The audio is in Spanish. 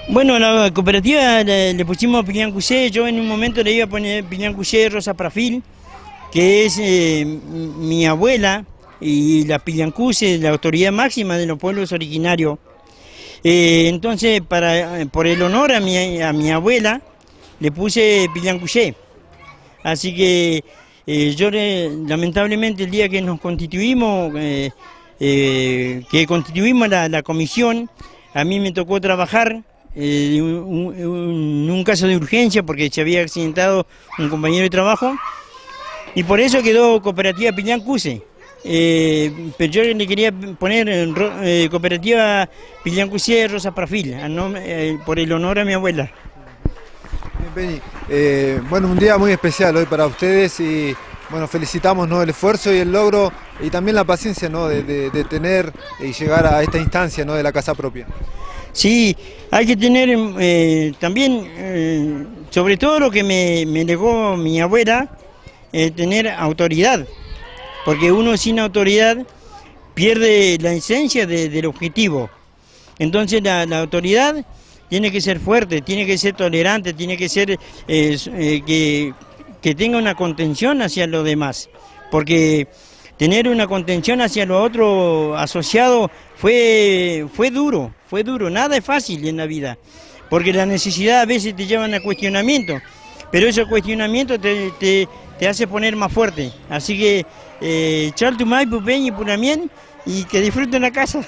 Bueno, la cooperativa le pusimos Pilián Cuché. Yo en un momento le iba a poner Pilián Cuché Rosa Prafil, que es mi abuela, y la Pilián Cuché, la autoridad máxima de los pueblos originarios. Entonces, por el honor a mi abuela, le puse Pilián Cuché. Así que lamentablemente el día que nos constituimos, que constituimos la comisión, a mí me tocó trabajar en un caso de urgencia porque se había accidentado un compañero de trabajo y por eso quedó Cooperativa Pilián Cuché. Pero yo le quería poner Cooperativa Pilián Cuché Rosa Prafil, por el honor a mi abuela. Bien, Penny. Bueno, un día muy especial hoy para ustedes y bueno, felicitamos, ¿no?, el esfuerzo y el logro y también la paciencia, ¿no?, de tener y llegar a esta instancia, ¿no?, de la casa propia. Sí, hay que tener también, sobre todo lo que me legó mi abuela, tener autoridad, porque uno sin autoridad pierde la esencia del objetivo. Entonces la autoridad tiene que ser fuerte, tiene que ser tolerante, tiene que ser que tenga una contención hacia los demás, porque tener una contención hacia lo otro asociado fue duro, nada es fácil en la vida, porque la necesidad a veces te llevan a cuestionamiento, pero esos cuestionamientos te hace poner más fuerte. Así que, Chaltumay, Pupeñi, Punamien, y que disfruten la casa.